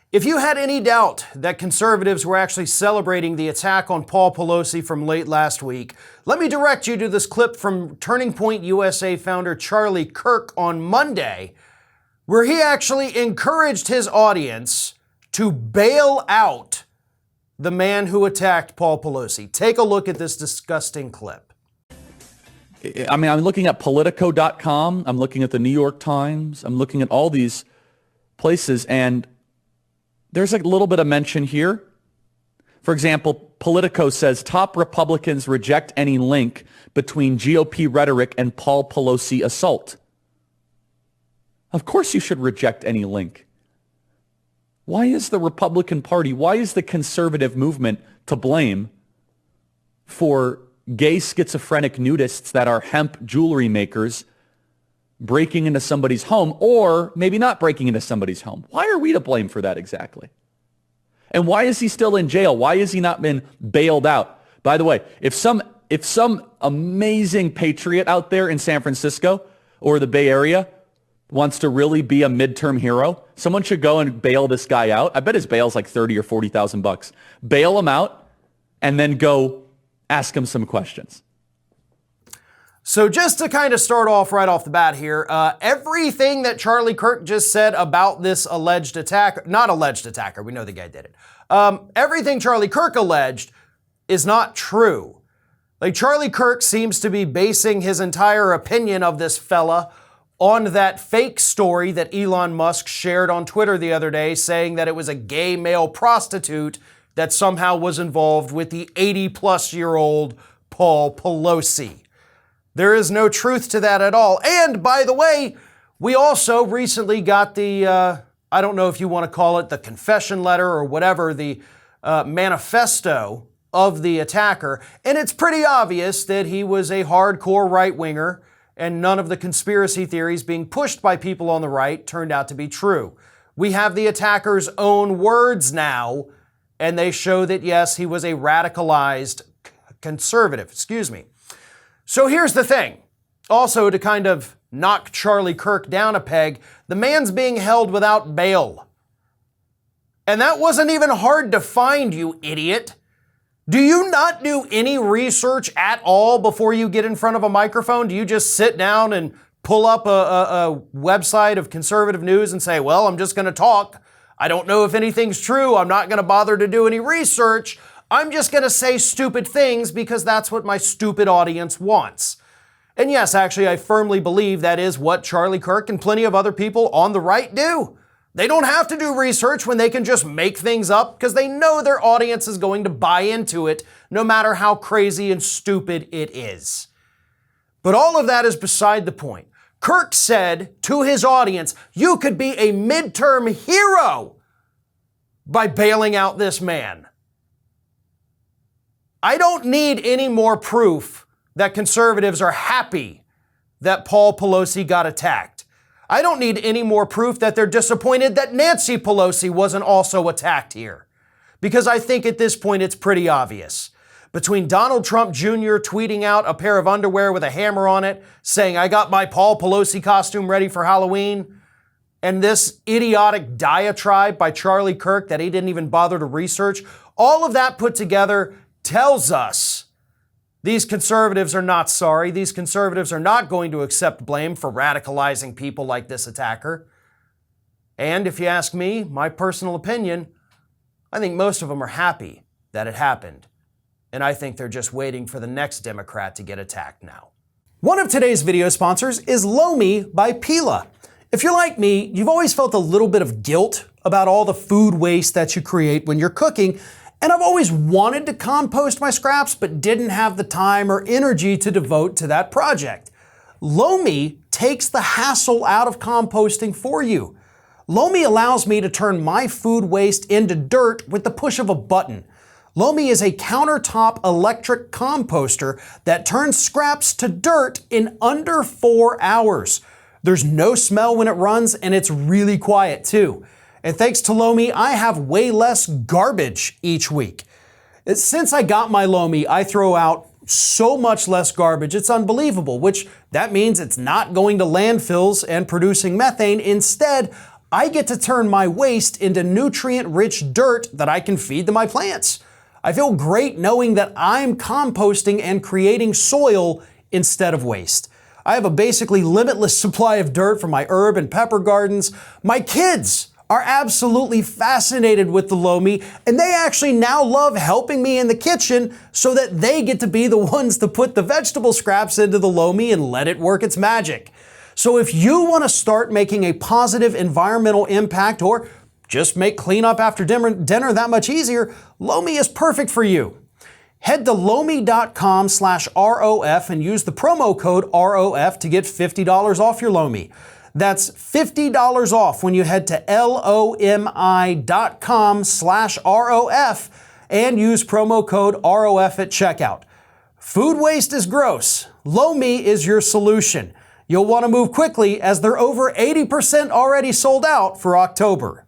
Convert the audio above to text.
If you had any doubt that conservatives were actually celebrating the attack on Paul Pelosi from late last week, let me direct you to this clip from Turning Point USA founder Charlie Kirk on Monday, where he actually encouraged his audience to bail out the man who attacked Paul Pelosi. Take a look at this disgusting clip. I mean, I'm looking at Politico.com. I'm looking at the New York Times. I'm looking at all these places, and there's a little bit of mention here. For example, Politico says top Republicans reject any link between GOP rhetoric and Paul Pelosi assault. Of course you should reject any link. Why is the Republican Party, why is the conservative movement to blame for gay schizophrenic nudists that are hemp jewelry makers breaking into somebody's home, or maybe not breaking into somebody's home? Why are we to blame for that exactly? And why is he still in jail? Why has he not been bailed out? By the way, if some amazing patriot out there in San Francisco or the Bay Area wants to really be a midterm hero, someone should go and bail this guy out. I bet his bail's like $30,000 or $40,000. Bail him out and then go ask him some questions. So just to kind of start off right off the bat here, everything that Charlie Kirk just said about this alleged attack, not alleged attacker, we know the guy did it. Everything Charlie Kirk alleged is not true. Like, Charlie Kirk seems to be basing his entire opinion of this fella on that fake story that Elon Musk shared on Twitter the other day, saying that it was a gay male prostitute that somehow was involved with the 80-plus-year-old Paul Pelosi. There is no truth to that at all. And by the way, we also recently got the, I don't know if you want to call it the confession letter or whatever, the manifesto of the attacker. And it's pretty obvious that he was a hardcore right-winger, and none of the conspiracy theories being pushed by people on the right turned out to be true. We have the attacker's own words now, and they show that, yes, he was a radicalized conservative. So here's the thing. Also, to kind of knock Charlie Kirk down a peg, the man's being held without bail. And that wasn't even hard to find, you idiot. Do you not do any research at all before you get in front of a microphone? Do you just sit down and pull up a website of conservative news and say, well, I'm just going to talk. I don't know if anything's true. I'm not going to bother to do any research. I'm just going to say stupid things because that's what my stupid audience wants. And yes, actually, I firmly believe that is what Charlie Kirk and plenty of other people on the right do. They don't have to do research when they can just make things up because they know their audience is going to buy into it no matter how crazy and stupid it is. But all of that is beside the point. Kirk said to his audience, you could be a midterm hero by bailing out this man. I don't need any more proof that conservatives are happy that Paul Pelosi got attacked. I don't need any more proof that they're disappointed that Nancy Pelosi wasn't also attacked here. Because I think at this point it's pretty obvious. Between Donald Trump Jr. tweeting out a pair of underwear with a hammer on it, saying, I got my Paul Pelosi costume ready for Halloween, and this idiotic diatribe by Charlie Kirk that he didn't even bother to research, all of that put together tells us these conservatives are not sorry. These conservatives are not going to accept blame for radicalizing people like this attacker. And if you ask me, my personal opinion, I think most of them are happy that it happened. And I think they're just waiting for the next Democrat to get attacked now. One of today's video sponsors is Lomi by Pila. If you're like me, you've always felt a little bit of guilt about all the food waste that you create when you're cooking. And I've always wanted to compost my scraps, but didn't have the time or energy to devote to that project. Lomi takes the hassle out of composting for you. Lomi allows me to turn my food waste into dirt with the push of a button. Lomi is a countertop electric composter that turns scraps to dirt in under 4 hours. There's no smell when it runs, and it's really quiet too. And thanks to Lomi, I have way less garbage each week. Since I got my Lomi, I throw out so much less garbage, it's unbelievable, which that means it's not going to landfills and producing methane. Instead, I get to turn my waste into nutrient-rich dirt that I can feed to my plants. I feel great knowing that I'm composting and creating soil instead of waste. I have a basically limitless supply of dirt from my herb and pepper gardens. My kids are absolutely fascinated with the Lomi, and they actually now love helping me in the kitchen so that they get to be the ones to put the vegetable scraps into the Lomi and let it work its magic. So if you want to start making a positive environmental impact or just make cleanup after dinner that much easier, Lomi is perfect for you. Head to lomi.com/ROF and use the promo code ROF to get $50 off your Lomi. That's $50 off when you head to LOMI.com/ROF and use promo code ROF at checkout. Food waste is gross. Lomi is your solution. You'll want to move quickly as they're over 80% already sold out for October.